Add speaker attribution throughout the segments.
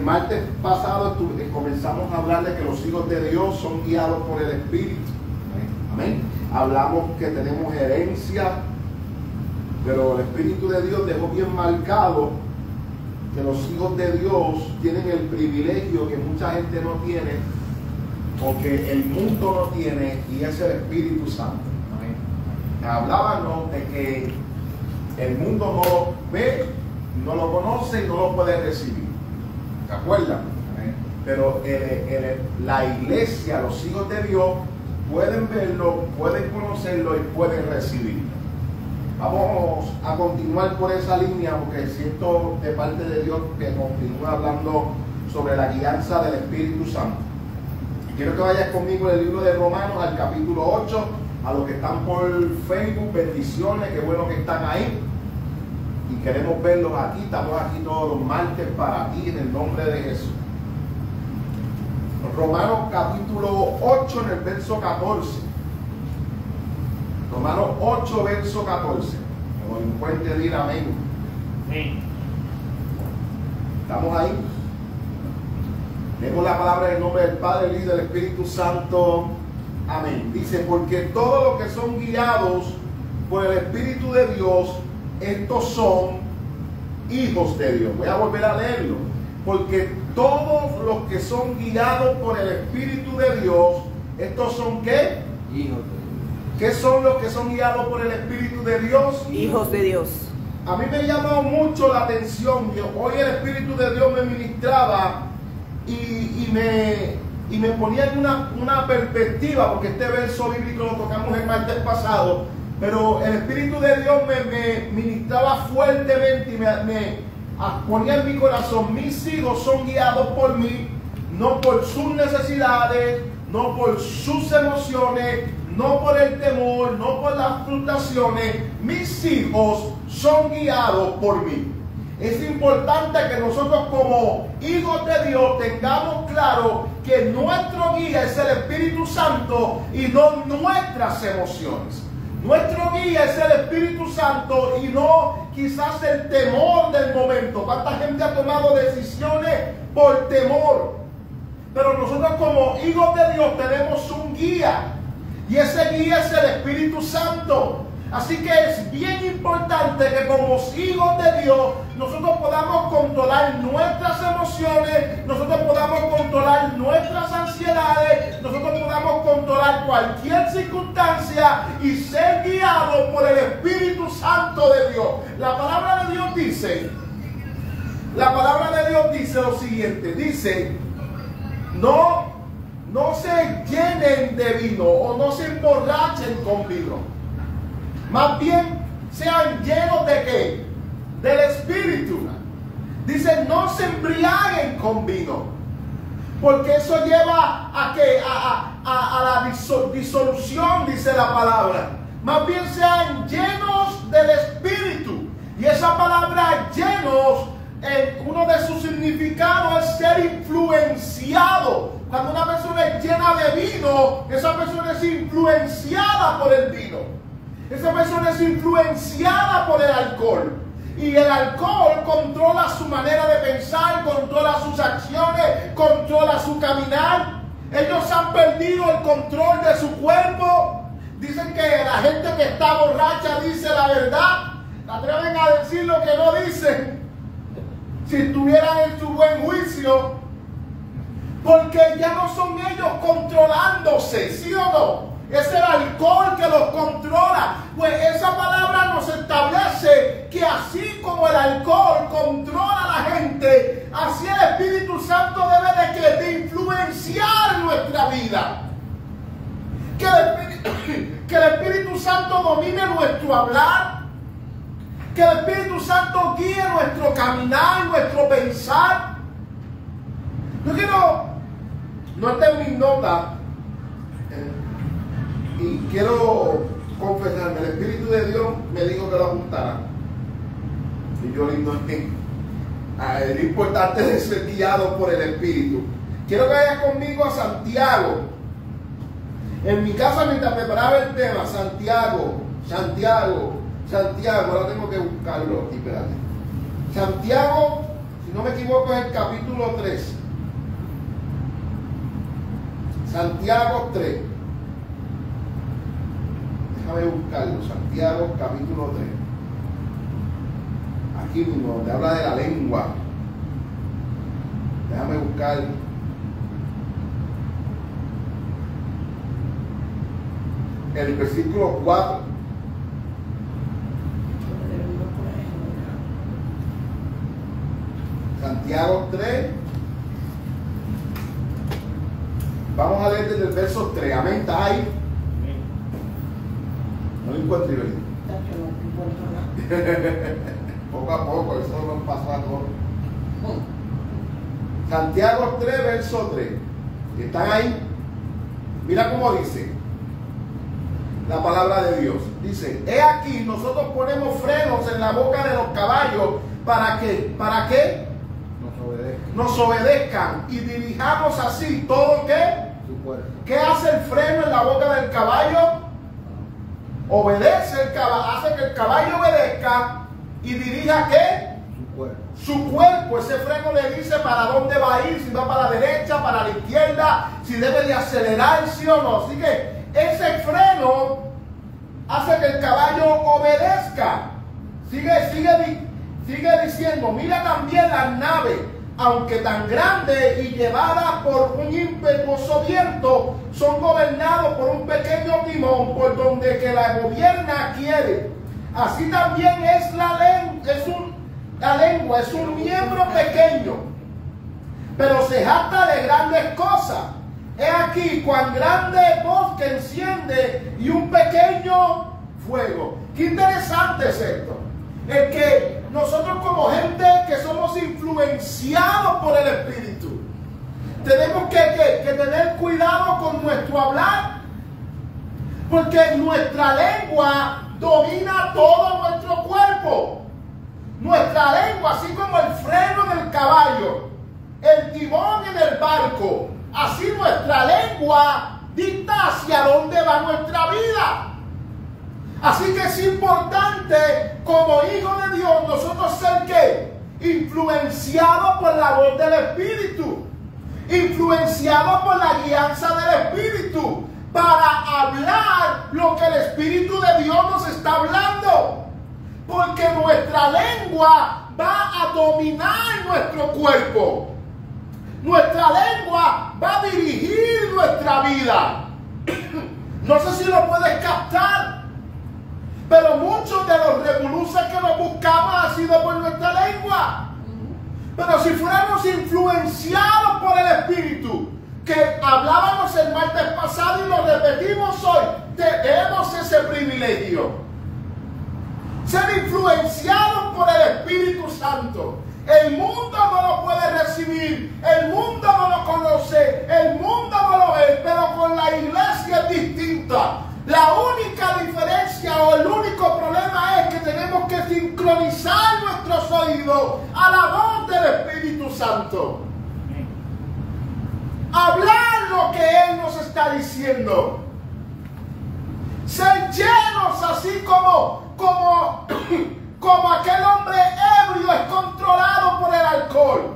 Speaker 1: martes pasado comenzamos a hablar de que los hijos de Dios son guiados por el Espíritu. Amén. Hablamos que tenemos herencia, pero el Espíritu de Dios dejó bien marcado que los hijos de Dios tienen el privilegio que mucha gente no tiene, o que el mundo no tiene, y es el Espíritu Santo. Hablábamos de que el mundo no lo ve, no lo conoce y no lo puede recibir. ¿Se acuerdan? Pero la iglesia, los hijos de Dios, pueden verlo, pueden conocerlo y pueden recibirlo. Vamos a continuar por esa línea, porque siento de parte de Dios que continúa hablando sobre la guianza del Espíritu Santo. Quiero que vayas conmigo en el libro de Romanos al capítulo 8. A los que están por Facebook, bendiciones, qué bueno que están ahí. Y queremos verlos aquí. Estamos aquí todos los martes para ti en el nombre de Jesús. Romanos capítulo 8 en el verso 14. Romanos 8, verso 14. Como encuentre, dir amén. Sí. ¿Estamos ahí? Leemos la palabra en el nombre del Padre, del Hijo y del Espíritu Santo. Amén. Dice, porque todos los que son guiados por el Espíritu de Dios, estos son hijos de Dios. Voy a volver a leerlo. Porque todos los que son guiados por el Espíritu de Dios, estos son ¿qué?
Speaker 2: Hijos de Dios.
Speaker 1: ¿Qué son los que son guiados por el Espíritu de Dios?
Speaker 3: Hijos de Dios.
Speaker 1: A mí me ha llamado mucho la atención. Hoy el Espíritu de Dios me ministraba y me ponía en una perspectiva, porque este verso bíblico lo tocamos el martes pasado, pero el Espíritu de Dios me ministraba fuertemente y me ponía en mi corazón: mis hijos son guiados por mí, no por sus necesidades, no por sus emociones, no por el temor, no por las frustraciones. Mis hijos son guiados por mí. Es importante que nosotros como hijos de Dios tengamos claro que nuestro guía es el Espíritu Santo y no nuestras emociones. Nuestro guía es el Espíritu Santo y no quizás el temor del momento. ¿Cuánta gente ha tomado decisiones por temor? Pero nosotros como hijos de Dios tenemos un guía, y ese guía es el Espíritu Santo. Así que es bien importante que como hijos de Dios nosotros podamos controlar nuestras emociones, nosotros podamos controlar nuestras ansiedades, nosotros podamos controlar cualquier circunstancia y ser guiados por el Espíritu Santo de Dios. La palabra de Dios dice lo siguiente: dice, no se llenen de vino o no se emborrachen con vino. Más bien sean llenos de ¿qué? Del Espíritu. Dice, no se embriaguen con vino, porque eso lleva a ¿qué? A la disolución, dice la palabra. Más bien sean llenos del Espíritu. Y esa palabra llenos, uno de sus significados es ser influenciado. Cuando una persona es llena de vino, esa persona es influenciada por el vino. Esa persona es influenciada por el alcohol. Y el alcohol controla su manera de pensar, controla sus acciones, controla su caminar. Ellos han perdido el control de su cuerpo. Dicen que la gente que está borracha dice la verdad. Atreven a decir lo que no dicen si estuvieran en su buen juicio, porque ya no son ellos controlándose, ¿sí o no? Es el alcohol que los controla. Pues esa palabra nos establece que así como el alcohol controla a la gente, así el Espíritu Santo debe de influenciar nuestra vida. Que el Espíritu Santo domine nuestro hablar, que el Espíritu Santo guíe nuestro caminar, nuestro pensar. Yo no está en mis notas, y quiero confesarme, el Espíritu de Dios me dijo que lo apuntara, y yo lo ignoré. Lo importante es ser guiado por el Espíritu. Quiero que vayas conmigo a Santiago. En mi casa, mientras preparaba el tema, Santiago, ahora tengo que buscarlo aquí, espérate. Santiago, si no me equivoco, es el capítulo 3. Santiago 3. Déjame buscarlo. Santiago capítulo 3. Aquí mismo, donde habla de la lengua. Déjame buscar. El versículo 4. Santiago 3. Vamos a leer desde el verso 3. Amén. ¿Estás ahí? No lo encuentro, Iberito. Poco a poco, eso nos pasó a todos. Santiago 3, verso 3. ¿Están ahí? Mira cómo dice la palabra de Dios. Dice: he aquí, nosotros ponemos frenos en la boca de los caballos para que, ¿para qué? Nos obedezcan y dirijamos así todo ¿qué? Su cuerpo. ¿Qué hace el freno en la boca del caballo? Obedece el caballo, hace que el caballo obedezca y dirija ¿qué? Su cuerpo. Su cuerpo. Ese freno le dice para dónde va a ir, si va para la derecha, para la izquierda, si debe de acelerar, sí o no. Así que ese freno hace que el caballo obedezca. Sigue diciendo: mira también las naves, aunque tan grandes y llevadas por un impetuoso viento, son gobernados por un pequeño timón por donde que la gobierna quiere. Así también es la lengua, es un miembro pequeño, pero se jacta de grandes cosas. He aquí cuán grande voz que enciende y un pequeño fuego. Qué interesante es esto. El que nosotros como gente que somos influenciados por el Espíritu, tenemos que tener cuidado con nuestro hablar, porque nuestra lengua domina todo nuestro cuerpo. Nuestra lengua, así como el freno del caballo, el timón en el barco, así nuestra lengua dicta hacia dónde va nuestra vida. Así que es importante, como hijos de Dios, nosotros ser ¿qué? Influenciados por la voz del Espíritu, influenciados por la guianza del Espíritu, para hablar lo que el Espíritu de Dios nos está hablando. Porque nuestra lengua va a dominar nuestro cuerpo. Nuestra lengua va a dirigir nuestra vida. No sé si lo puedes captar, pero muchos de los revoluces que nos buscamos ha sido por nuestra lengua. Pero si fuéramos influenciados por el Espíritu, que hablábamos el martes pasado y lo repetimos hoy, tenemos ese privilegio. Ser influenciados por el Espíritu Santo. El mundo no lo puede recibir, el mundo no lo conoce, el mundo no lo ve, pero con la iglesia es distinta. La única diferencia o el único problema es que tenemos que sincronizar nuestros oídos a la voz del Espíritu Santo. Hablar lo que Él nos está diciendo. Ser llenos así como aquel hombre ebrio es controlado por el alcohol.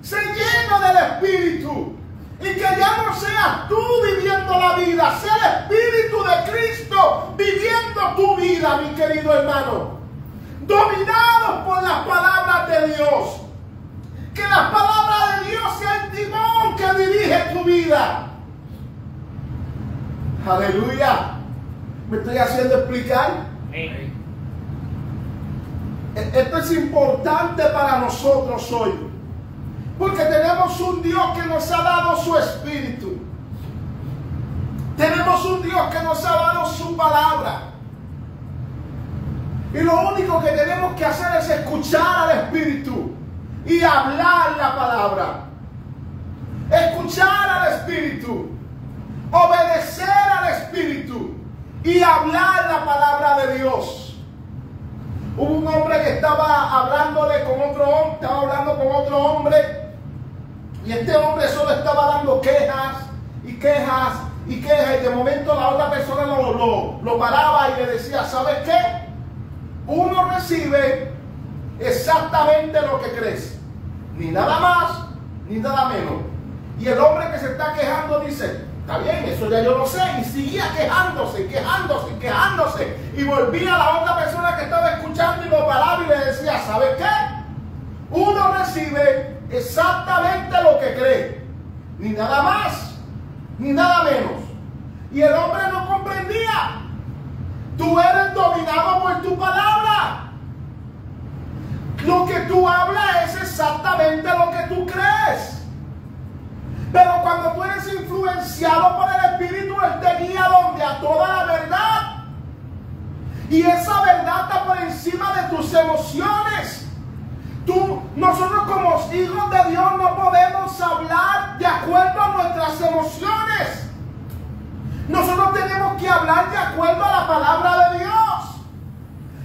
Speaker 1: Ser lleno del Espíritu. Y que ya no seas tú viviendo la vida, sea el Espíritu de Cristo viviendo tu vida, mi querido hermano. Dominados por las palabras de Dios. Que las palabras de Dios sea el timón que dirige tu vida. Aleluya. ¿Me estoy haciendo explicar? Esto es importante para nosotros hoy. Porque tenemos un Dios que nos ha dado su Espíritu. Tenemos un Dios que nos ha dado su palabra. Y lo único que tenemos que hacer es escuchar al Espíritu y hablar la palabra. Escuchar al Espíritu, obedecer al Espíritu y hablar la palabra de Dios. Hubo un hombre que estaba hablándole con otro hombre, estaba hablando con otro hombre, y este hombre solo estaba dando quejas y quejas y quejas, y de momento la otra persona lo paraba y le decía: ¿sabes qué? Uno recibe exactamente lo que crees. ni nada más, ni nada menos. Y el hombre que se está quejando dice, está bien, eso ya yo lo sé, y seguía quejándose, quejándose, quejándose, y volvía a la otra persona que estaba escuchando y lo paraba y le decía, ¿sabes qué? Uno recibe exactamente lo que cree, ni nada más, ni nada menos. Y el hombre no comprendía. Tú eres dominado por tu palabra. Lo que tú hablas es exactamente lo que tú crees. Pero cuando tú eres influenciado por el Espíritu, Él te guía donde a toda la verdad. Y esa verdad está por encima de tus emociones. Nosotros como hijos de Dios no podemos hablar de acuerdo a nuestras emociones. Nosotros tenemos que hablar de acuerdo a la palabra de Dios.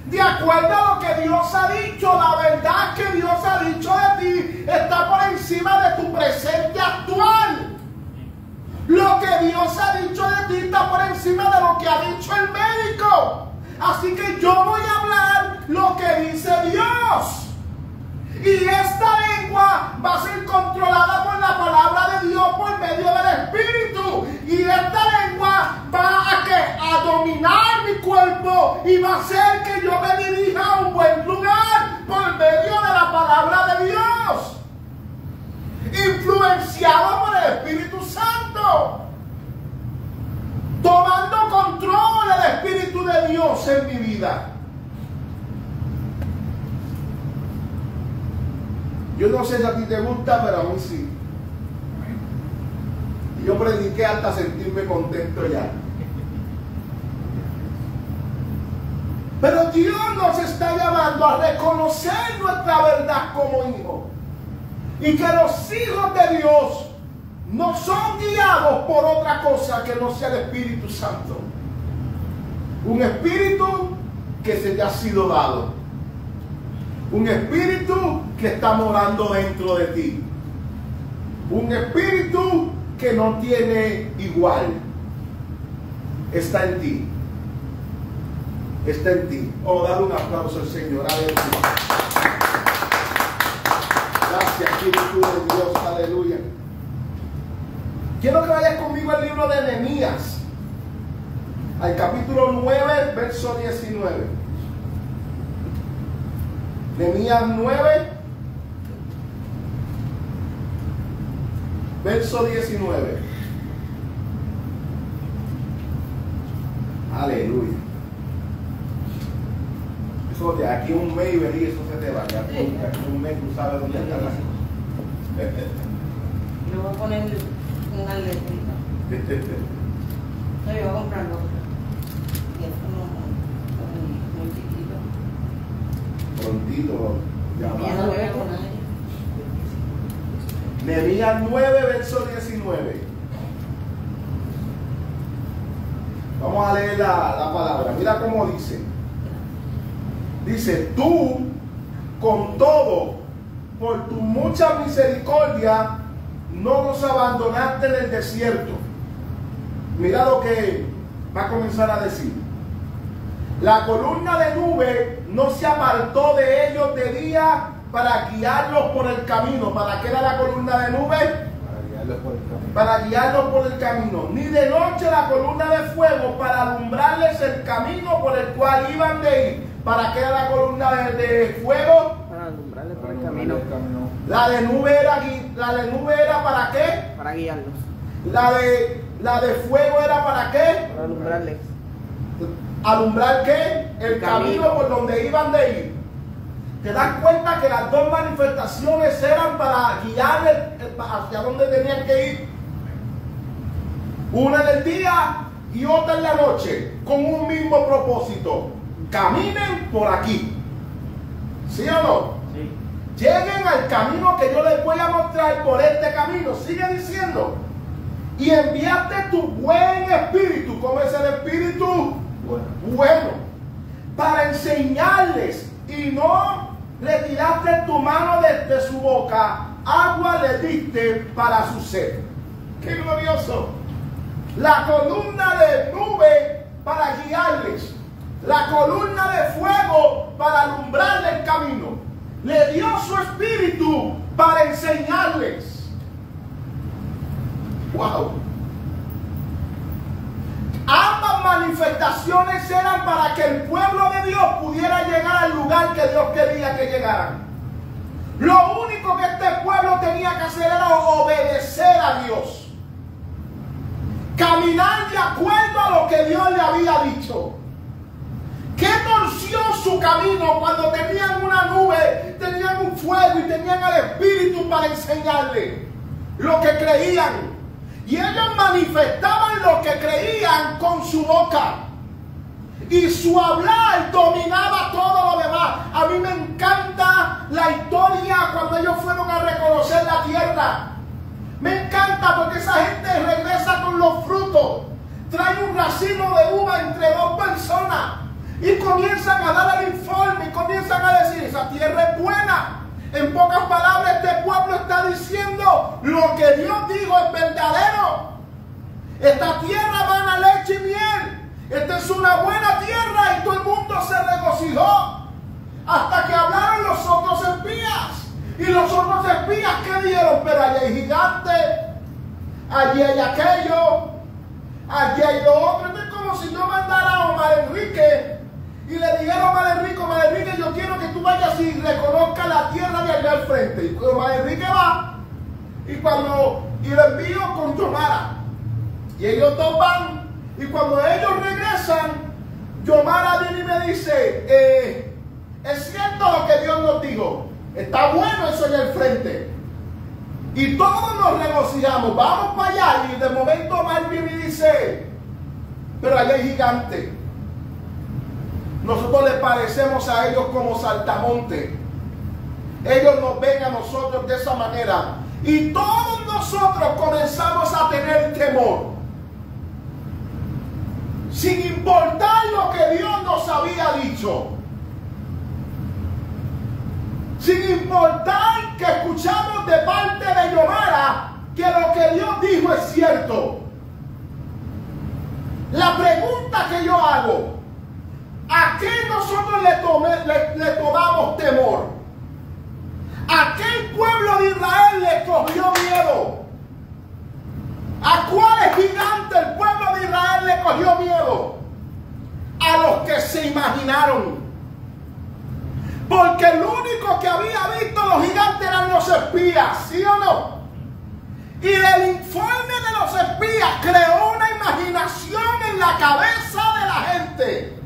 Speaker 1: De acuerdo a lo que Dios ha dicho. La verdad que Dios ha dicho de ti está por encima de tu presente actual. Lo que Dios ha dicho de ti está por encima de lo que ha dicho el médico. Así que yo voy a hablar lo que dice Dios. Y esta lengua va a ser controlada por la palabra de Dios por medio del Espíritu. Y esta lengua va a dominar mi cuerpo y va a hacer que yo me dirija a un buen lugar por medio de la palabra de Dios. Influenciado por el Espíritu Santo. Tomando control del Espíritu de Dios en mi vida. Yo no sé si a ti te gusta, pero a mí sí. Y yo prediqué hasta sentirme contento ya. Pero Dios nos está llamando a reconocer nuestra verdad como hijos. Y que los hijos de Dios no son guiados por otra cosa que no sea el Espíritu Santo. Un espíritu que se te ha sido dado. Un espíritu que está morando dentro de ti. Un espíritu que no tiene igual. Está en ti. Está en ti. Oh, dale un aplauso al Señor. Aleluya. Gracias, Espíritu de Dios. Aleluya. Quiero que vayas conmigo al libro de Nehemías. Al capítulo 9, verso 19. Nehemías 9, verso 19. Aleluya. Eso de aquí un mes y venir, eso se te va. De aquí un mes tú sabes dónde está la cosa.
Speaker 2: Yo voy a poner una letrita. No, yo voy a comprar otra. Y eso no muy chiquito.
Speaker 1: Prontito.
Speaker 2: Ya va.
Speaker 1: Nehemías 9, verso 19. Vamos a leer la palabra. Mira cómo dice. Dice, tú con todo, por tu mucha misericordia, no nos abandonaste en el desierto. Mira lo que va a comenzar a decir. La columna de nube no se apartó de ellos de día para guiarlos por el camino. ¿Para qué era la columna de nube? Para guiarlos por el camino. Ni de noche la columna de fuego para alumbrarles el camino por el cual iban de ir. ¿Para qué era la columna de fuego?
Speaker 2: Para alumbrarles por el camino.
Speaker 1: La de nube era ¿para qué?
Speaker 2: Para guiarlos.
Speaker 1: La de fuego era ¿para qué?
Speaker 2: Para alumbrarles.
Speaker 1: ¿Alumbrar qué? El camino por donde iban de ir. ¿Te das cuenta que las dos manifestaciones eran para guiarles hacia donde tenían que ir? Una en el día y otra en la noche, con un mismo propósito. Caminen por aquí. ¿Sí o no?
Speaker 2: Sí.
Speaker 1: Lleguen al camino que yo les voy a mostrar por este camino. Sigue diciendo. Y enviaste tu buen espíritu. ¿Cómo es el espíritu? Bueno. Para enseñarles. Y no retiraste tu mano desde su boca. Agua le diste para su sed. ¡Qué glorioso! La columna de nube para guiarles. La columna de fuego para alumbrarle el camino. le dio su espíritu para enseñarles. Wow. Ambas manifestaciones eran para que el pueblo de Dios pudiera llegar al lugar que Dios quería que llegaran. Lo único que este pueblo tenía que hacer era obedecer a Dios. Caminar de acuerdo a lo que Dios le había dicho. ¿Qué torció su camino cuando tenían una nube, tenían un fuego y tenían al Espíritu para enseñarle lo que creían? Y ellos manifestaban lo que creían con su boca. Y su hablar dominaba todo lo demás. A mí me encanta la historia cuando ellos fueron a reconocer la tierra. Me encanta porque esa gente regresa con los frutos. Trae un racimo de uva entre dos personas. Y comienzan a dar el informe. Y comienzan a decir, esa tierra es buena. En pocas palabras, este pueblo está diciendo lo que Dios dijo es verdadero. Esta tierra mana leche y miel. Esta es una buena tierra y todo el mundo se regocijó. Hasta que hablaron los otros espías. Y los otros espías, ¿qué dijeron? Pero allí hay gigantes, allí hay aquello, allí hay lo otro. Esto es como si yo mandara a Omar Enrique y le dijera a Omar Enrique, yo quiero que tú vayas y reconozcas la tierra de allá al frente. Y Omar Enrique va, y lo envío con Yomara. Y ellos dos van, y cuando ellos regresan, Yomara viene y me dice, es cierto lo que Dios nos dijo. Está bueno eso allá al frente. Y todos nos regocijamos. Vamos para allá. Y de momento Omar viene y dice, pero allá hay gigantes. Nosotros les parecemos a ellos como saltamontes. Ellos nos ven a nosotros de esa manera. Y todos nosotros comenzamos a tener temor. Sin importar lo que Dios nos había dicho. Sin importar que escuchamos de parte de Yomara que lo que Dios dijo es cierto. La pregunta que yo hago, ¿a qué nosotros le tomamos temor? ¿A qué el pueblo de Israel le cogió miedo? ¿A cuáles gigantes el pueblo de Israel le cogió miedo? A los que se imaginaron. Porque el único que había visto los gigantes eran los espías, ¿sí o no? Y el informe de los espías creó una imaginación en la cabeza de la gente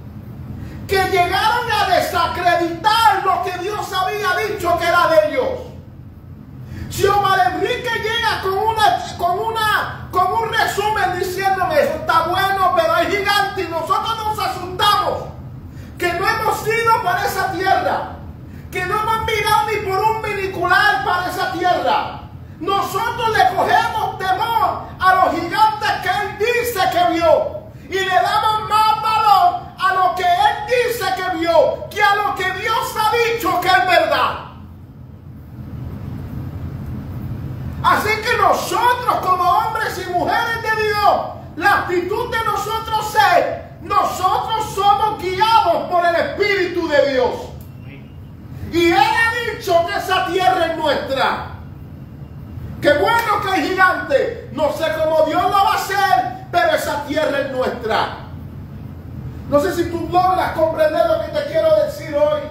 Speaker 1: que llegaron a desacreditar lo que Dios había dicho que era de ellos. Si Omar Enrique llega con un resumen diciéndome, eso está bueno, pero hay gigantes y nosotros nos asustamos, que no hemos ido para esa tierra, que no hemos mirado ni por un binocular para esa tierra, nosotros le cogemos temor a los gigantes que él dice que vio y le damos más valor a lo que él dice que vio que a lo que Dios ha dicho que es verdad. Así que nosotros como hombres y mujeres de Dios, la actitud de nosotros es, nosotros somos guiados por el Espíritu de Dios. Y Él ha dicho que esa tierra es nuestra. Qué bueno que hay gigantes. No sé cómo Dios lo va a hacer, pero esa tierra es nuestra. No sé si tú logras comprender lo que te quiero decir hoy.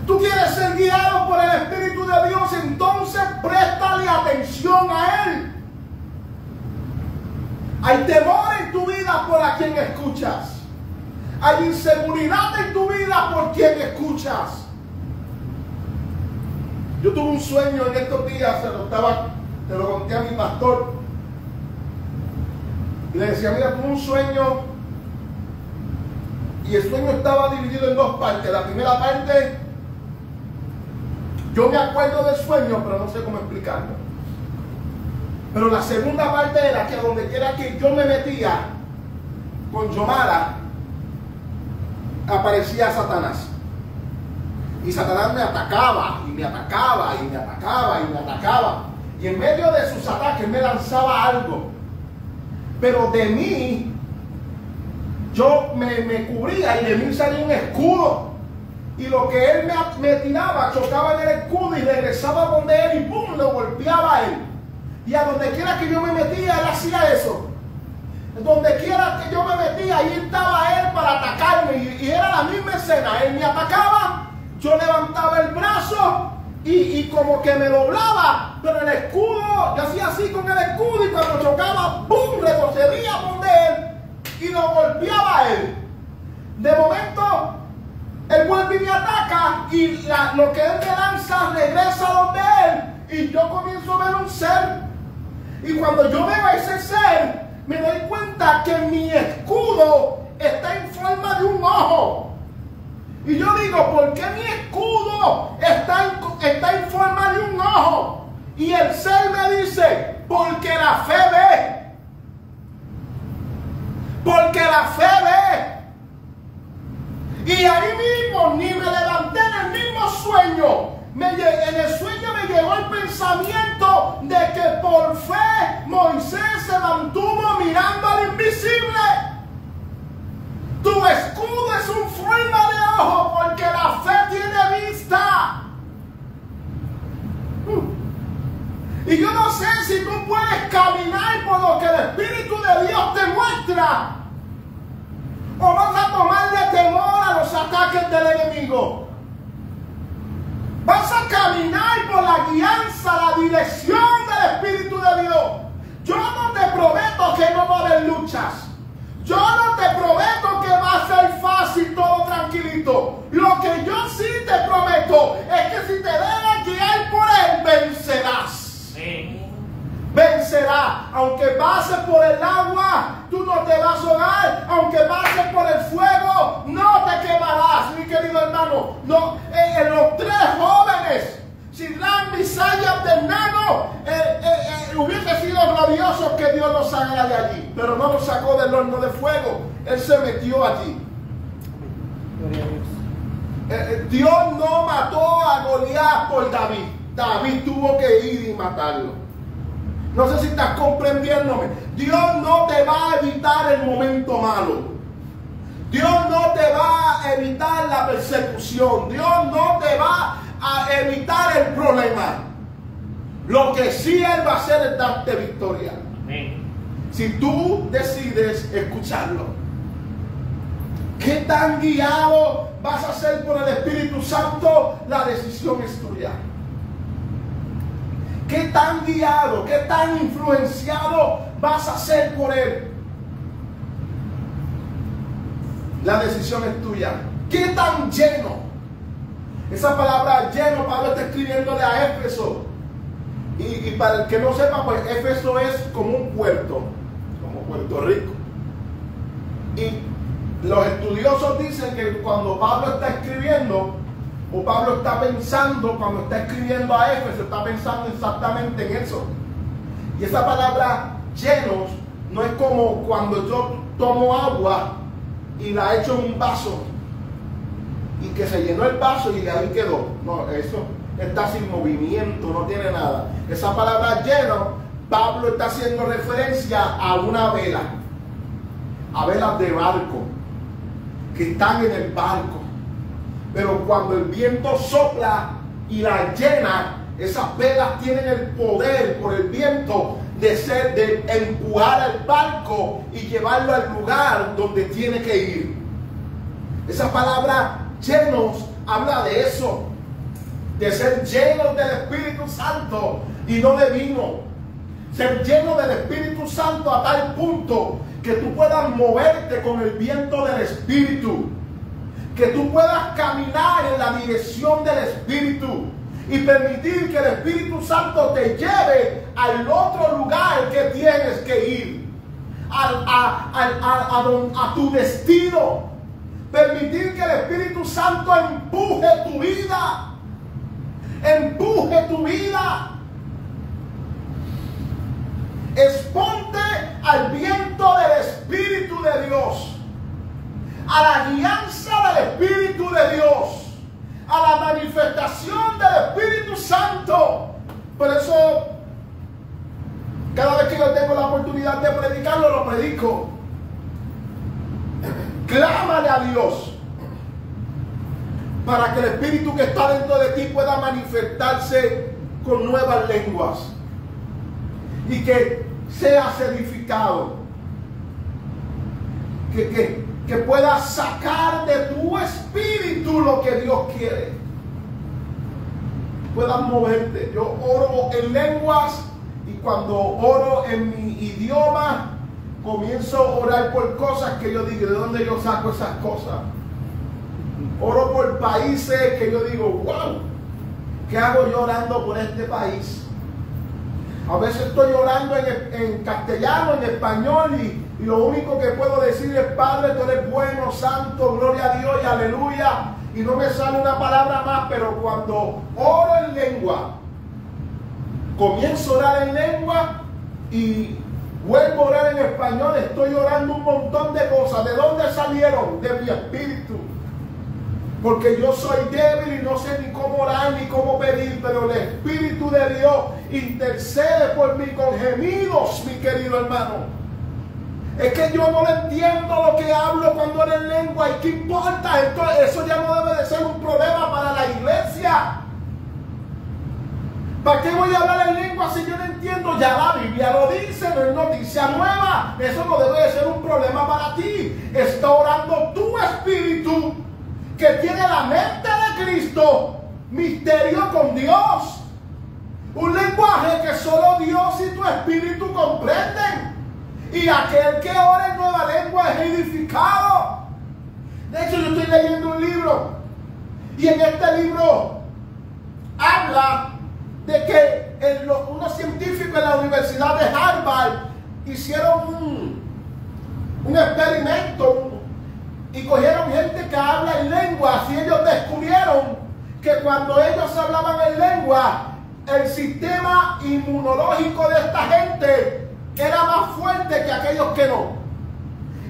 Speaker 1: Tú quieres ser guiado por el Espíritu de Dios, entonces préstale atención a Él. Hay temor en tu vida por a quien escuchas. Hay inseguridad en tu vida por quien escuchas. Yo tuve un sueño en estos días, te lo conté a mi pastor. Y le decía, mira, tuve un sueño. Y el sueño estaba dividido en dos partes. La primera parte, yo me acuerdo del sueño, pero no sé cómo explicarlo. Pero la segunda parte era que donde quiera que yo me metía con Yomara, aparecía Satanás. Y Satanás me atacaba, y me atacaba, y me atacaba, y me atacaba. Y en medio de sus ataques me lanzaba algo. Pero de mí yo me cubría y de mí salía un escudo. Y lo que él me tiraba, chocaba en el escudo y regresaba donde él y ¡pum! Lo golpeaba a él. Y a donde quiera que yo me metía, él hacía eso. Donde quiera que yo me metía, ahí estaba él para atacarme. Y era la misma escena. Él me atacaba, yo levantaba el brazo y como que me doblaba. Pero el escudo, yo hacía así con el escudo y cuando chocaba, ¡pum! Retrocedía donde él y lo golpeaba a él. De momento, él vuelve y me ataca y lo que él me lanza regresa donde él y yo comienzo a ver un ser. Y cuando yo veo a ese ser, me doy cuenta que mi escudo está en forma de un ojo. Y yo digo, ¿por qué mi escudo está en forma de un ojo? Y el ser me dice, porque la fe ve. Porque la fe ve. Y ahí mismo ni me levanté en el mismo sueño. En el sueño me llegó el pensamiento de que por fe Moisés se mantuvo mirando al invisible. Tu escudo es un forma de ojo porque la fe tiene vista. Y yo no sé si tú puedes caminar por lo que el Espíritu de Dios te muestra. O vas a tomarle temor a los ataques del enemigo. Vas a caminar por la guianza, la dirección del Espíritu de Dios. Yo no te prometo que no va a haber luchas. Yo no te prometo que va a ser fácil, todo tranquilito. Lo que yo sí te prometo es que si te dejas guiar por Él, vencerás. Sí. Vencerá. Aunque pases por el agua, tú no te vas a ahogar. Aunque pases por el fuego, no te quemarás, mi querido hermano. No, los tres jóvenes, Sidrán, Misael y Abednego, hubiese sido glorioso que Dios los sacara de allí, pero no los sacó del horno de fuego. Él se metió allí. Dios no mató a Goliat por David. David tuvo que ir y matarlo. No sé si estás comprendiéndome. Dios no te va a evitar el momento malo. Dios no te va a evitar la persecución. Dios no te va a evitar el problema. Lo que sí Él va a hacer es darte victoria. Amén. Si tú decides escucharlo. ¿Qué tan guiado vas a ser por el Espíritu Santo? La decisión es tuya. ¿Qué tan guiado, qué tan influenciado vas a ser por Él? La decisión es tuya. ¿Qué tan lleno? Esa palabra lleno, Pablo está escribiéndole a Éfeso. Y para el que no sepa, pues Éfeso es como un puerto, como Puerto Rico. Y los estudiosos dicen que cuando Pablo está escribiendo, o Pablo está pensando, cuando está escribiendo a Éfeso, está pensando exactamente en eso. Y esa palabra llenos no es como cuando yo tomo agua y la echo en un vaso y que se llenó el vaso y ahí quedó. No, eso está sin movimiento, no tiene nada. Esa palabra lleno, Pablo está haciendo referencia a una vela, a velas de barco que están en el barco. Pero cuando el viento sopla y la llena, esas velas tienen el poder por el viento de empujar al barco y llevarlo al lugar donde tiene que ir. Esa palabra llenos habla de eso, de ser llenos del Espíritu Santo y no de vino. Ser lleno del Espíritu Santo a tal punto que tú puedas moverte con el viento del Espíritu. Que tú puedas caminar en la dirección del Espíritu y permitir que el Espíritu Santo te lleve al otro lugar que tienes que ir, a tu destino. Permitir que el Espíritu Santo empuje tu vida. Empuje tu vida. Exponte al viento del Espíritu de Dios, a la guianza del Espíritu de Dios, a la manifestación del Espíritu Santo. Por eso, cada vez que yo tengo la oportunidad de predicarlo, lo predico. clámale a Dios para que el Espíritu que está dentro de ti pueda manifestarse con nuevas lenguas y que seas edificado, que puedas sacar de tu espíritu lo que Dios quiere, puedas moverte. Yo oro en lenguas y cuando oro en mi idioma comienzo a orar por cosas que yo digo, ¿de dónde yo saco esas cosas? Oro por países que yo digo, wow, ¿qué hago yo orando por este país? A veces estoy orando en castellano, en español y lo único que puedo decir es, Padre, tú eres bueno, santo, gloria a Dios y aleluya. Y no me sale una palabra más, pero cuando oro en lengua, comienzo a orar en lengua y vuelvo a orar en español, estoy orando un montón de cosas. ¿De dónde salieron? De mi espíritu. Porque yo soy débil y no sé ni cómo orar ni cómo pedir, pero el Espíritu de Dios intercede por mí con gemidos, mi querido hermano. Es que yo no le entiendo lo que hablo cuando oro en lengua. ¿Y qué importa? Entonces, eso ya no debe de ser un problema para la iglesia. ¿Para qué voy a hablar en lengua si yo no entiendo? Ya la Biblia lo dice, no es noticia nueva. Eso no debe de ser un problema para ti. Está orando tu espíritu, que tiene la mente de Cristo, misterio con Dios. Un lenguaje que solo Dios y tu espíritu comprenden. Y aquel que ora en nueva lengua es edificado. De hecho, yo estoy leyendo un libro. Y en este libro habla de que unos científicos en la Universidad de Harvard hicieron un experimento y cogieron gente que habla en lenguas y ellos descubrieron que cuando ellos hablaban en lengua, el sistema inmunológico de esta gente era más fuerte que aquellos que no.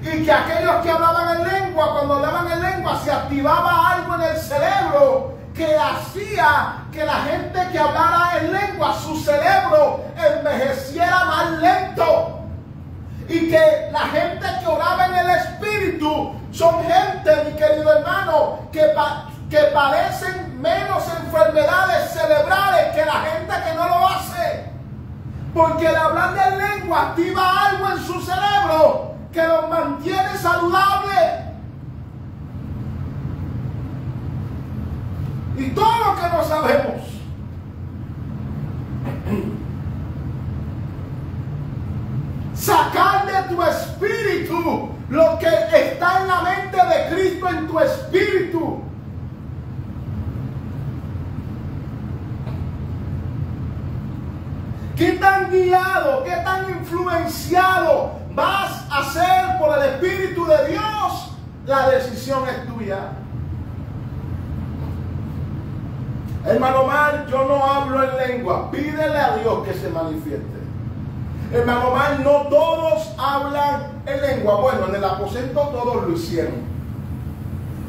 Speaker 1: Y que aquellos que hablaban en lengua, cuando hablaban en lengua, se activaba algo en el cerebro que hacía que la gente que hablara en lengua, su cerebro envejeciera más lento. Y que la gente que oraba en el espíritu son gente, mi querido hermano, que padecen menos enfermedades cerebrales que la gente que no lo hace. Porque el hablar de lengua activa algo en su cerebro que los mantiene saludables. Y todo lo que no sabemos. Sacar de tu espíritu lo que está en la mente de Cristo en tu espíritu. ¿Qué tan guiado, qué tan influenciado vas a ser por el Espíritu de Dios? La decisión es tuya. Hermano Omar, yo no hablo en lengua. Pídele a Dios que se manifieste. Hermano Omar, no todos hablan en lengua. Bueno, en el aposento todos lo hicieron.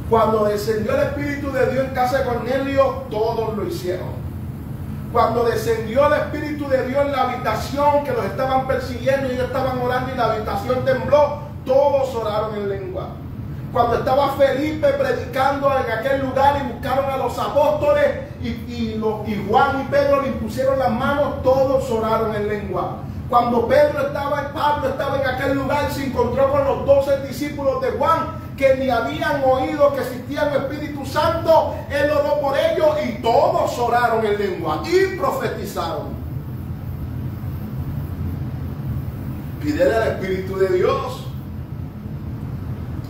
Speaker 1: Cuando descendió el Espíritu de Dios en casa de Cornelio, todos lo hicieron. Cuando descendió el Espíritu de Dios en la habitación que los estaban persiguiendo y ellos estaban orando y la habitación tembló, todos oraron en lengua. Cuando estaba Felipe predicando en aquel lugar y buscaron a los apóstoles y Juan y Pedro le impusieron las manos, todos oraron en lengua. Cuando Pablo estaba en aquel lugar, se encontró con los 12 discípulos de Juan que ni habían oído que existía el Espíritu Santo. Él oró por ellos y todos oraron en lengua y profetizaron. Pídele al Espíritu de Dios: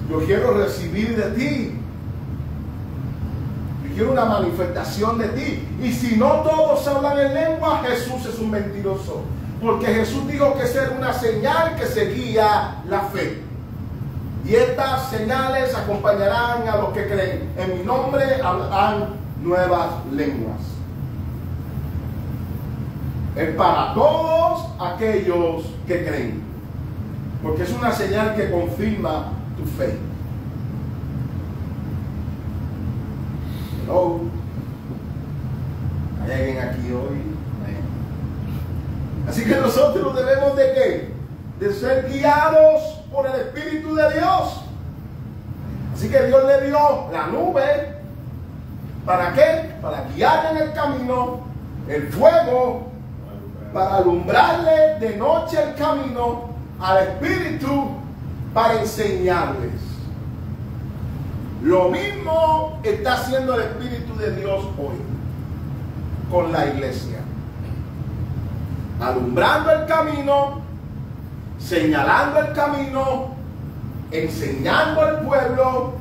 Speaker 1: yo quiero recibir de ti, yo quiero una manifestación de ti. Y si no todos hablan en lengua, Jesús es un mentiroso, porque Jesús dijo que esa era una señal que seguía la fe. Y estas señales acompañarán a los que creen. En mi nombre hablarán nuevas lenguas. Es para todos aquellos que creen, porque es una señal que confirma tu fe. Hello. ¿Hay alguien aquí hoy? Así que nosotros debemos de ¿qué? De ser guiados por el Espíritu de Dios. Así que Dios le dio la nube. ¿Para qué? Para guiarle en el camino, el fuego, para alumbrarle de noche el camino al Espíritu, para enseñarles. Lo mismo está haciendo el Espíritu de Dios hoy con la iglesia. Alumbrando el camino, señalando el camino, enseñando al pueblo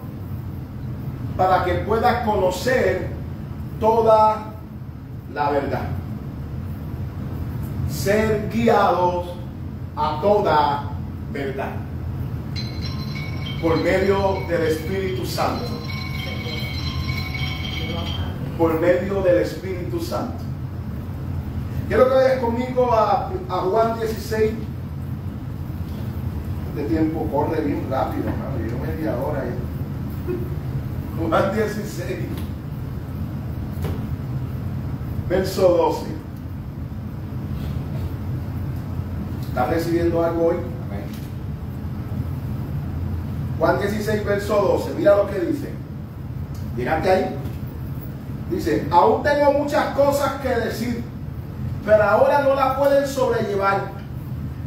Speaker 1: para que pueda conocer toda la verdad. Ser guiados a toda verdad por medio del Espíritu Santo. Por medio del Espíritu Santo. Quiero que vayas conmigo a Juan 16. Este tiempo corre bien rápido, ¿no? Yo media hora ahí. Juan 16, verso 12. ¿Estás recibiendo algo hoy? Amén. Juan 16, verso 12. Mira lo que dice. Llegaste ahí. Dice: aún tengo muchas cosas que decir, pero ahora no las pueden sobrellevar.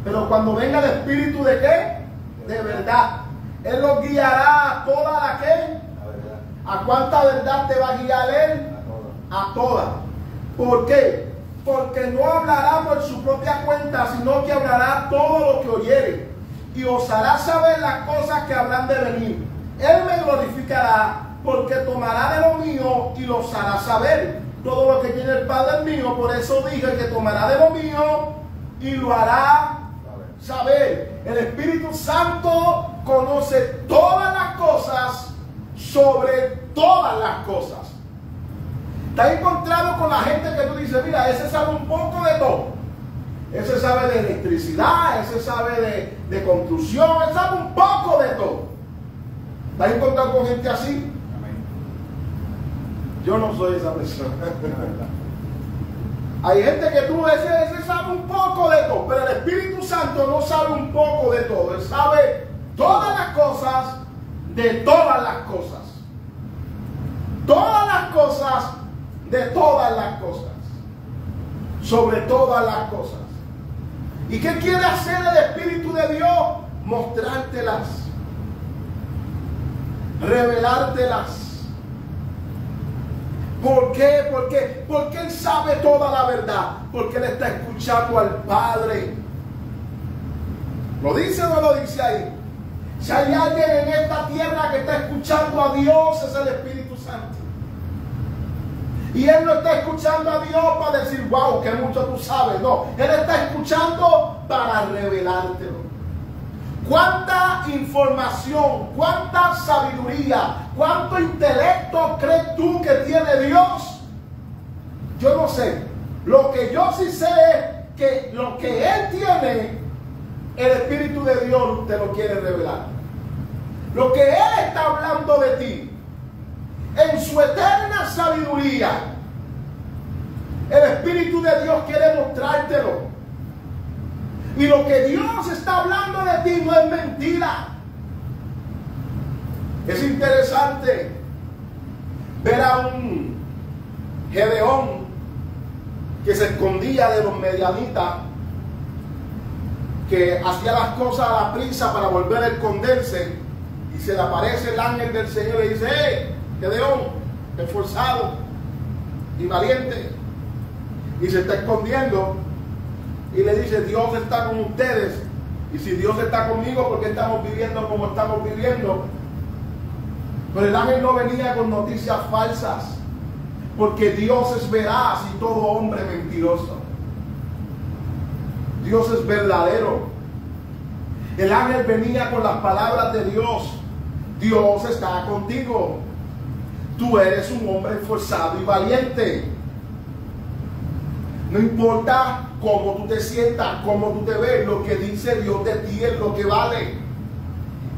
Speaker 1: Pero cuando venga el Espíritu de ¿qué? De verdad, Él los guiará a toda la ¿qué? ¿A cuánta verdad te va a guiar Él? A toda. ¿Por qué? Porque no hablará por su propia cuenta, sino que hablará todo lo que oyere, y os hará saber las cosas que habrán de venir. Él me glorificará, porque tomará de lo mío y los hará saber. Todo lo que tiene el Padre es mío, por eso dije que tomará de lo mío y lo hará saber. El Espíritu Santo conoce todas las cosas sobre todas las cosas. ¿Te has encontrado con la gente que tú dices, mira, ese sabe un poco de todo? Ese sabe de electricidad, ese sabe de construcción, ese sabe un poco de todo. ¿Te has encontrado con gente así? Yo no soy esa persona. Hay gente que tú ese sabe un poco de todo, pero el Espíritu Santo no sabe un poco de todo. Él sabe todas las cosas de todas las cosas. Todas las cosas de todas las cosas. Sobre todas las cosas. ¿Y qué quiere hacer el Espíritu de Dios? Mostrártelas. Revelártelas. ¿Por qué? Porque Él sabe toda la verdad. Porque Él está escuchando al Padre. ¿Lo dice o no lo dice ahí? Si hay alguien en esta tierra que está escuchando a Dios, es el Espíritu Santo. Y Él no está escuchando a Dios para decir, wow, que mucho tú sabes. No, Él está escuchando para revelártelo. ¿Cuánta información, cuánta sabiduría, cuánto intelecto crees tú que tiene Dios? Yo no sé. Lo que yo sí sé es que lo que Él tiene, el Espíritu de Dios te lo quiere revelar. Lo que Él está hablando de ti, en su eterna sabiduría, el Espíritu de Dios quiere mostrártelo. Y lo que Dios está hablando de ti no es mentira. Es interesante ver a un Gedeón que se escondía de los medianitas, que hacía las cosas a la prisa para volver a esconderse, y se le aparece el ángel del Señor y dice: ¡hey, Gedeón, esforzado y valiente! Y se está escondiendo. Y le dice: Dios está con ustedes. Y si Dios está conmigo, ¿por qué estamos viviendo como estamos viviendo? Pero el ángel no venía con noticias falsas, porque Dios es veraz y todo hombre mentiroso. Dios es verdadero. El ángel venía con las palabras de Dios. Dios está contigo. Tú eres un hombre esforzado y valiente. No importa cómo tú te sientas, cómo tú te ves, lo que dice Dios de ti es lo que vale.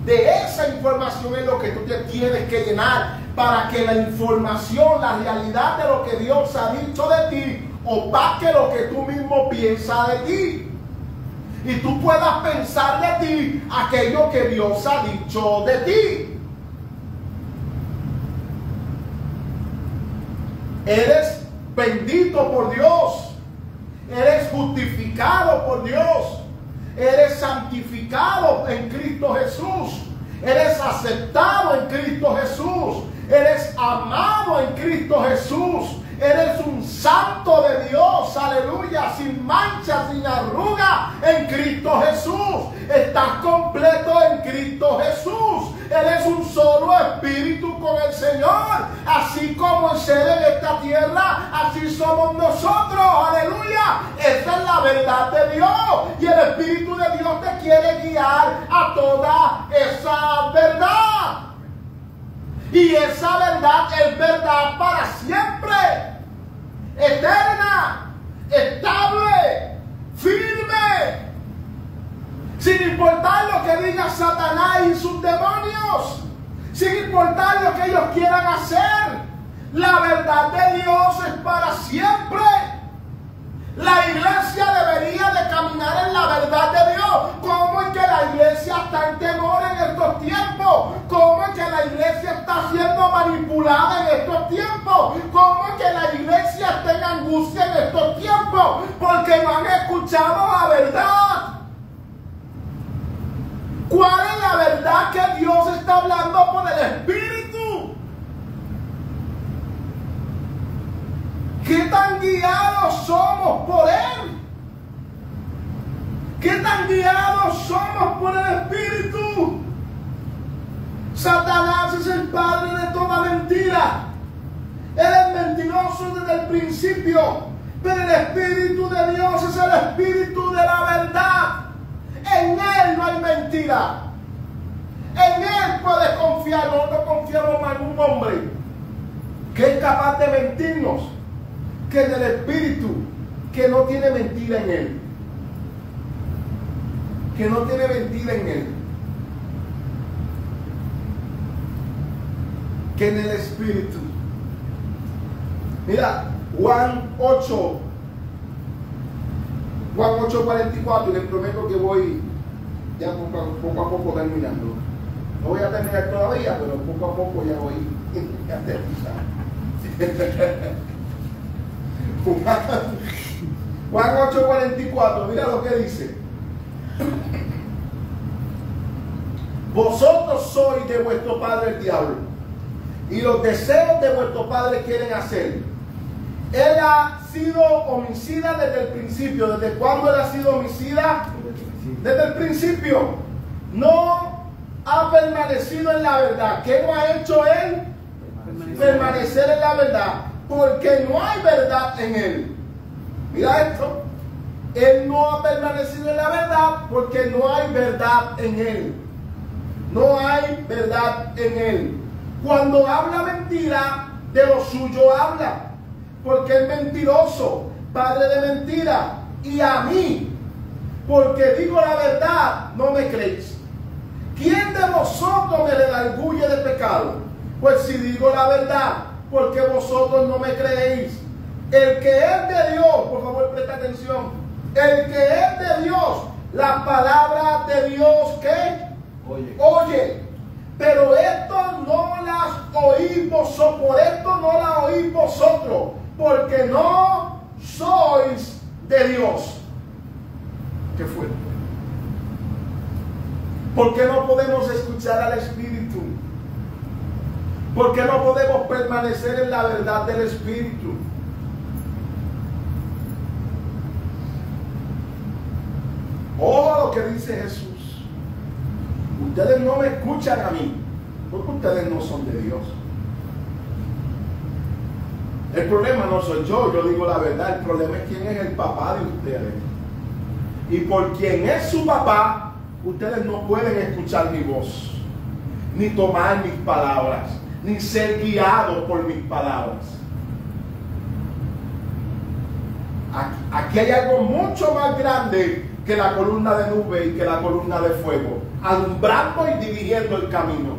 Speaker 1: De esa información es lo que tú te tienes que llenar, para que la información, la realidad de lo que Dios ha dicho de ti, opaque lo que tú mismo piensas de ti. Y tú puedas pensar de ti aquello que Dios ha dicho de ti. Eres bendito por Dios. Eres justificado por Dios. Eres santificado en Cristo Jesús. Eres aceptado en Cristo Jesús. Eres amado en Cristo Jesús. Eres un santo de Dios, aleluya, sin mancha, sin arruga en Cristo Jesús. Estás completo en Cristo Jesús. Eres un solo espíritu con el Señor. Así como el ser en esta tierra, así somos nosotros, aleluya. Esta es la verdad de Dios. Y el Espíritu de Dios te quiere guiar a toda esa verdad. Y esa verdad es verdad para siempre, eterna, estable, firme, sin importar lo que diga Satanás y sus demonios, sin importar lo que ellos quieran hacer. La verdad de Dios es para siempre. La iglesia debería de caminar en la verdad de Dios. ¿Cómo es que la iglesia está en temor en estos tiempos? ¿Cómo es que la iglesia está siendo manipulada en estos tiempos? ¿Cómo es que la iglesia está en angustia en estos tiempos? Porque no han escuchado la verdad. ¿Cuál es la verdad que Dios está hablando por el Espíritu? ¿Qué tan guiados somos por Él? ¿Qué tan guiados somos por el Espíritu? Satanás es el padre de toda mentira. Él es mentiroso desde el principio. Pero el Espíritu de Dios es el Espíritu de la verdad. En Él no hay mentira. En Él puedes confiar. No confiamos en un hombre que es capaz de mentirnos, que en el Espíritu, que no tiene mentira en Él. Que no tiene mentira en Él. Que en el Espíritu. Mira, Juan 8:44, y les prometo que voy ya poco a poco terminando. No voy a terminar todavía, pero poco a poco ya voy a terminar. Juan 8:44, mira lo que dice. Vosotros sois de vuestro padre el diablo, y los deseos de vuestro padre quieren hacer. Él ha sido homicida desde el principio. ¿Desde cuándo él ha sido homicida? Desde el principio. No ha permanecido en la verdad. ¿Qué no ha hecho él? Permanecer en la verdad. Porque no hay verdad en él. Mira esto. Él no ha permanecido en la verdad porque no hay verdad en él. No hay verdad en él. Cuando habla mentira, de lo suyo habla. Porque es mentiroso, padre de mentira. Y a mí, porque digo la verdad, no me creéis. ¿Quién de vosotros me redarguye de pecado? Pues si digo la verdad, porque vosotros no me creéis. El que es de Dios, por favor presta atención. El que es de Dios, la palabra de Dios que oye. Pero esto no las oís vosotros, por esto no las oís vosotros, porque no sois de Dios. ¿Qué fue? ¿Por qué no podemos escuchar al Espíritu? ¿Por qué no podemos permanecer en la verdad del Espíritu? Ojo lo que dice Jesús. Ustedes no me escuchan a mí, porque ustedes no son de Dios. El problema no soy yo digo la verdad. El problema es quién es el papá de ustedes. Y por quien es su papá, ustedes no pueden escuchar mi voz, ni tomar mis palabras, ni ser guiados por mis palabras. Aquí hay algo mucho más grande que la columna de nube y que la columna de fuego, alumbrando y dirigiendo el camino.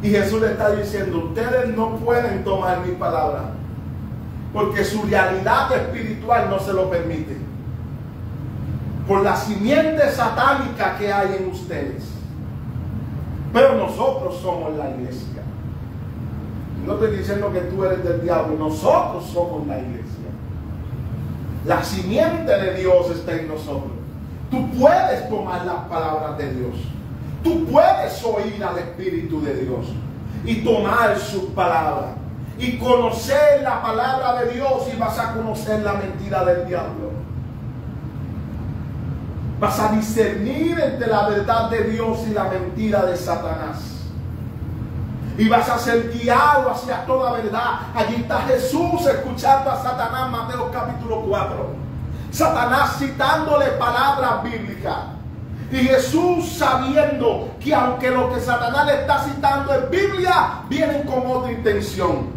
Speaker 1: Y Jesús le está diciendo, ustedes no pueden tomar mi palabra, porque su realidad espiritual no se lo permite, por la simiente satánica que hay en ustedes. Pero nosotros somos la iglesia. No estoy diciendo que tú eres del diablo, nosotros somos la iglesia. La simiente de Dios está en nosotros. Tú puedes tomar las palabras de Dios. Tú puedes oír al Espíritu de Dios y tomar sus palabras y conocer la palabra de Dios, y vas a conocer la mentira del diablo. Vas a discernir entre la verdad de Dios y la mentira de Satanás. Y vas a ser guiado hacia toda verdad. Allí está Jesús escuchando a Satanás, Mateo capítulo 4. Satanás citándole palabras bíblicas. Y Jesús sabiendo que aunque lo que Satanás le está citando es Biblia, vienen con otra intención.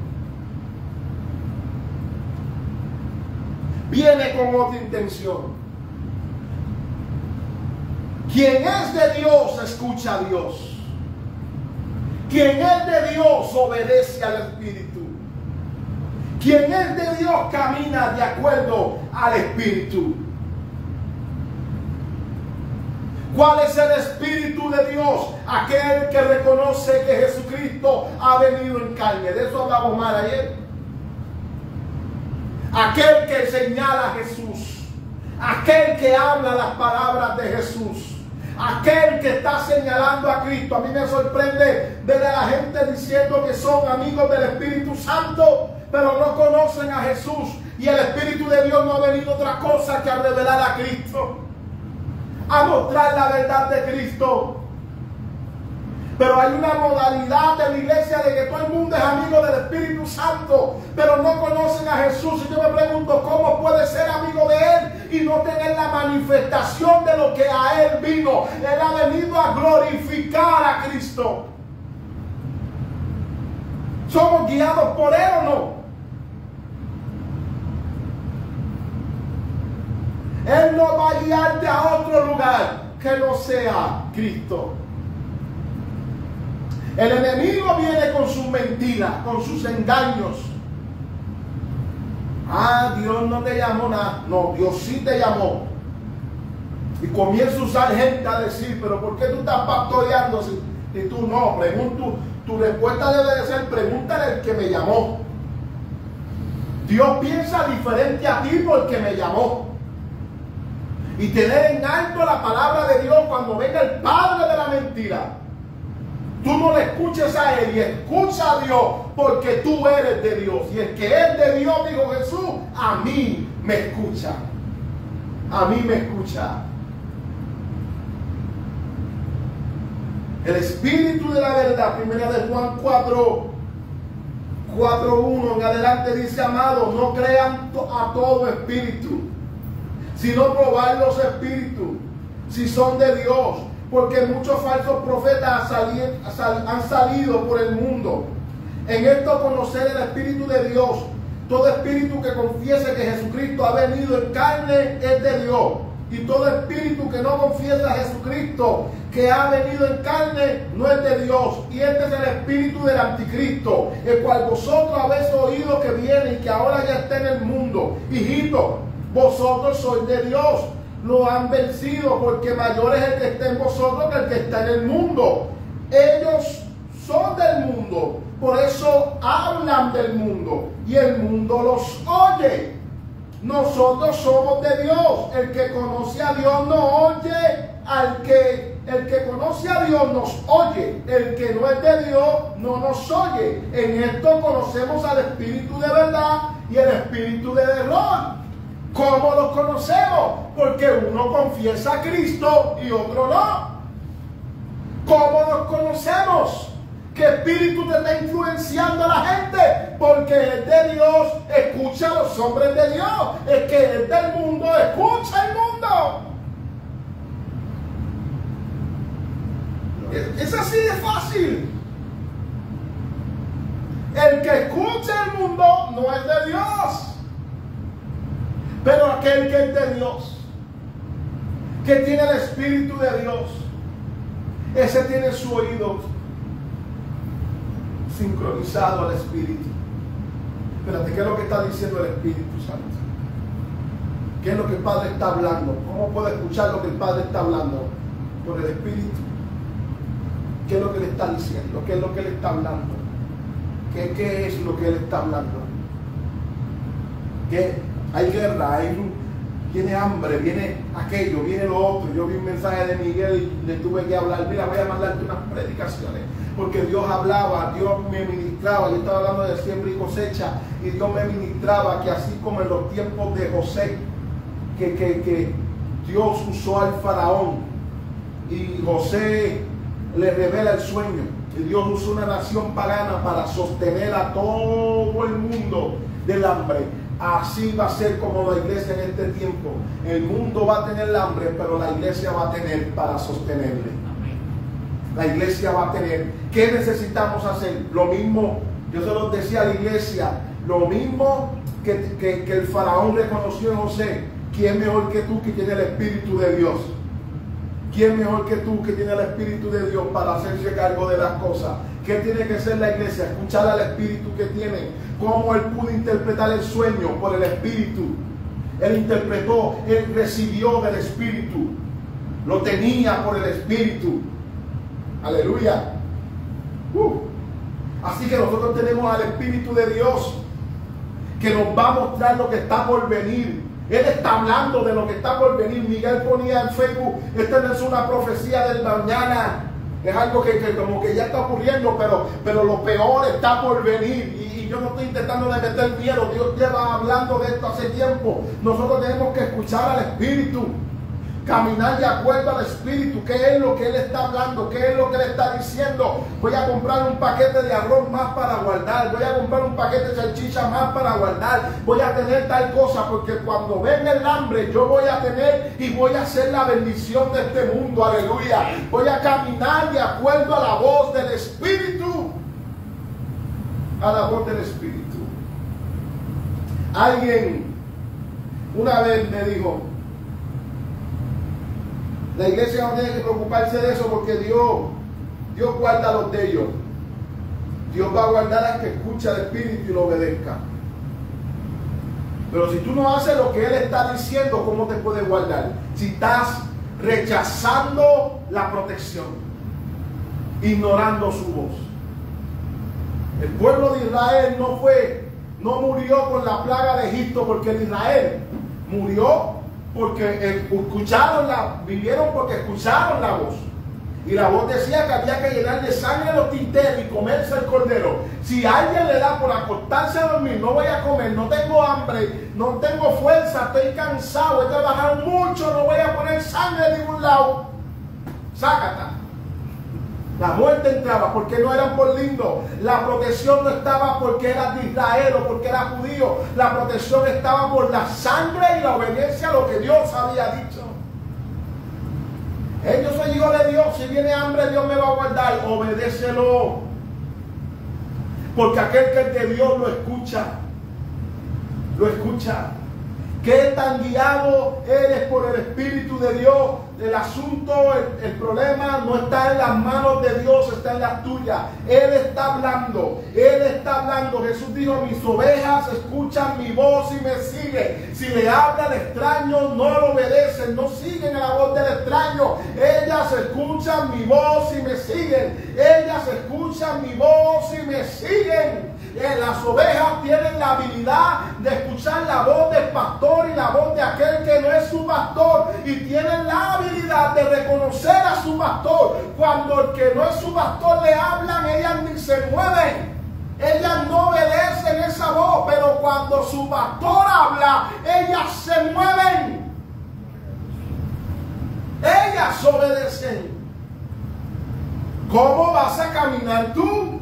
Speaker 1: Viene con otra intención. Quien es de Dios escucha a Dios. Quien es de Dios obedece al Espíritu. Quien es de Dios camina de acuerdo al Espíritu. ¿Cuál es el Espíritu de Dios? Aquel que reconoce que Jesucristo ha venido en carne. De eso hablamos mal ayer. Aquel que señala a Jesús. Aquel que habla las palabras de Jesús. Aquel que está señalando a Cristo. A mí me sorprende ver a la gente diciendo que son amigos del Espíritu Santo, pero no conocen a Jesús. Y el Espíritu de Dios no ha venido otra cosa que a revelar a Cristo, a mostrar la verdad de Cristo. Pero hay una modalidad de la iglesia de que todo el mundo es amigo del Espíritu Santo, pero no conocen a Jesús. Y yo me pregunto, ¿cómo puede ser amigo de Él y no tener la manifestación de lo que a Él vino? Él ha venido a glorificar a Cristo. ¿Somos guiados por Él o no? Él no va a guiarte a otro lugar que no sea Cristo. El enemigo viene con sus mentiras, con sus engaños. Dios no te llamó nada. No, Dios sí te llamó. Y comienza a usar gente a decir, pero ¿por qué tú estás pastoreando si tú no? Tu respuesta debe de ser, pregúntale al que me llamó. Dios piensa diferente a ti porque me llamó. Y tener en alto la palabra de Dios cuando venga el padre de la mentira. Tú no le escuches a él y escucha a Dios, porque tú eres de Dios. Y el que es de Dios, dijo Jesús, a mí me escucha. A mí me escucha. El Espíritu de la verdad, primera de Juan 4:1 en adelante dice, amados, no crean a todo espíritu, sino probar los espíritus, si son de Dios. Porque muchos falsos profetas han salido por el mundo. En esto conocer el Espíritu de Dios. Todo espíritu que confiese que Jesucristo ha venido en carne es de Dios. Y todo espíritu que no confiesa a Jesucristo que ha venido en carne no es de Dios. Y este es el espíritu del anticristo, el cual vosotros habéis oído que viene y que ahora ya está en el mundo. Hijitos, vosotros sois de Dios. Lo han vencido, porque mayor es el que está en vosotros que el que está en el mundo. Ellos son del mundo, por eso hablan del mundo y el mundo los oye. Nosotros somos de Dios. El que conoce a Dios no oye el que conoce a Dios nos oye. El que no es de Dios no nos oye. En esto conocemos al Espíritu de verdad y el Espíritu de error. ¿Cómo los conocemos? Porque uno confiesa a Cristo y otro no. ¿Cómo los conocemos? ¿Qué espíritu te está influenciando a la gente? Porque es de Dios, escucha a los hombres de Dios. El que es del mundo, escucha al mundo. Es así de fácil. El que escucha al mundo no es de Dios. Pero aquel que es de Dios, que tiene el Espíritu de Dios, ese tiene su oído sincronizado al Espíritu. Espérate, ¿qué es lo que está diciendo el Espíritu Santo? ¿Qué es lo que el Padre está hablando? ¿Cómo puede escuchar lo que el Padre está hablando? Por el Espíritu. ¿Qué es lo que le está diciendo? ¿Qué es lo que le está hablando? ¿Qué es lo que él está hablando? Que hay guerra, viene hambre, viene aquello, viene lo otro. Yo vi un mensaje de Miguel y le tuve que hablar. Mira, voy a mandarte unas predicaciones, porque Dios hablaba, Dios me ministraba. Yo estaba hablando de siembra y cosecha, y Dios me ministraba que así como en los tiempos de José, que Dios usó al faraón y José le revela el sueño, y Dios usó una nación pagana para sostener a todo el mundo del hambre. Así va a ser como la iglesia en este tiempo. El mundo va a tener hambre, pero la iglesia va a tener para sostenerle. La iglesia va a tener. ¿Qué necesitamos hacer? Lo mismo, yo se los decía a la iglesia, lo mismo que el faraón reconoció en José. ¿Quién mejor que tú que tiene el Espíritu de Dios? ¿Quién mejor que tú que tiene el Espíritu de Dios para hacerse cargo de las cosas? ¿Qué tiene que ser la iglesia? Escuchar al Espíritu que tiene. ¿Cómo él pudo interpretar el sueño? Por el Espíritu. Él interpretó, él recibió del Espíritu. Lo tenía por el Espíritu. Aleluya. Así que nosotros tenemos al Espíritu de Dios, que nos va a mostrar lo que está por venir. Él está hablando de lo que está por venir. Miguel ponía en Facebook, esta no es una profecía del mañana, es algo que como que ya está ocurriendo, pero lo peor está por venir. Y yo no estoy intentando de meter miedo. Dios lleva hablando de esto hace tiempo. Nosotros tenemos que escuchar al Espíritu, caminar de acuerdo al Espíritu. ¿Qué es lo que Él está hablando? ¿Qué es lo que Él está diciendo? Voy a comprar un paquete de arroz más para guardar. Voy a comprar un paquete de salchicha más para guardar. Voy a tener tal cosa, porque cuando venga el hambre yo voy a tener y voy a hacer la bendición de este mundo. Aleluya. Voy a caminar de acuerdo a la voz del Espíritu. A la voz del Espíritu. Alguien una vez me dijo, la iglesia no tiene que preocuparse de eso, porque Dios guarda a los de ellos. Dios va a guardar al que escucha al Espíritu y lo obedezca. Pero si tú no haces lo que Él está diciendo, ¿cómo te puede guardar? Si estás rechazando la protección, ignorando su voz. El pueblo de Israel no murió con la plaga de Egipto porque el Israel murió porque vivieron porque escucharon la voz. Y la voz decía que había que llenar de sangre los tinteros y comerse el cordero. Si a alguien le da por acostarse a dormir, no voy a comer, no tengo hambre, no tengo fuerza, estoy cansado, he trabajado mucho, no voy a poner sangre de ningún lado, sácata. La muerte entraba porque no eran por lindo. La protección no estaba porque era de Israel o porque era judío. La protección estaba por la sangre y la obediencia a lo que Dios había dicho. Yo soy hijo de Dios. Si viene hambre, Dios me va a guardar. Obedécelo. Porque aquel que es de Dios lo escucha. Lo escucha. ¿Qué tan guiado eres por el Espíritu de Dios? El asunto, el problema no está en las manos de Dios, está en las tuyas. Él está hablando, Él está hablando. Jesús dijo, mis ovejas escuchan mi voz y me siguen. Si le habla al extraño, no lo obedecen, no siguen a la voz del extraño. Ellas escuchan mi voz y me siguen. Ellas escuchan mi voz y me siguen. Las ovejas tienen la habilidad de escuchar la voz del pastor y la voz de aquel que no es su pastor, y tienen la habilidad de reconocer a su pastor. Cuando el que no es su pastor le hablan, ellas ni se mueven, ellas no obedecen esa voz, pero cuando su pastor habla, ellas se mueven, ellas obedecen. ¿Cómo vas a caminar tú?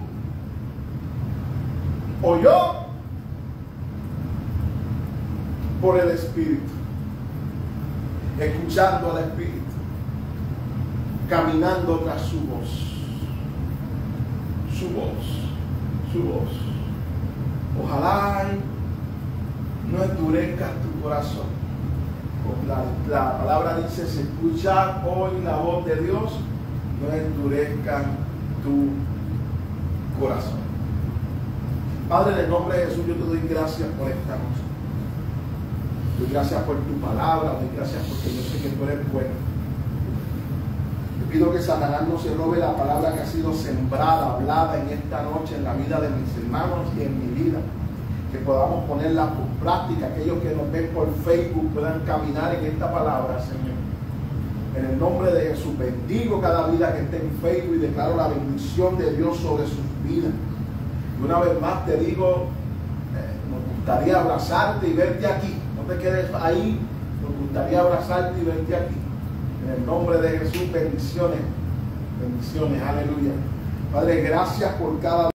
Speaker 1: ¿O yo? Por el Espíritu, escuchando al Espíritu, caminando tras su voz, su voz, su voz. Ojalá no endurezcas tu corazón. La palabra dice, si escuchas hoy la voz de Dios, no endurezcas tu corazón. Padre, en el nombre de Jesús, yo te doy gracias por esta noche. Doy gracias por tu palabra, doy gracias porque yo sé que tú eres bueno. Te pido que Satanás no se robe la palabra que ha sido sembrada, hablada en esta noche en la vida de mis hermanos y en mi vida. Que podamos ponerla por práctica. Aquellos que nos ven por Facebook puedan caminar en esta palabra, Señor. En el nombre de Jesús, bendigo cada vida que esté en Facebook y declaro la bendición de Dios sobre sus vidas. Y una vez más te digo, nos gustaría abrazarte y verte aquí. No te quedes ahí, nos gustaría abrazarte y verte aquí. En el nombre de Jesús, bendiciones, bendiciones, aleluya. Padre, gracias por cada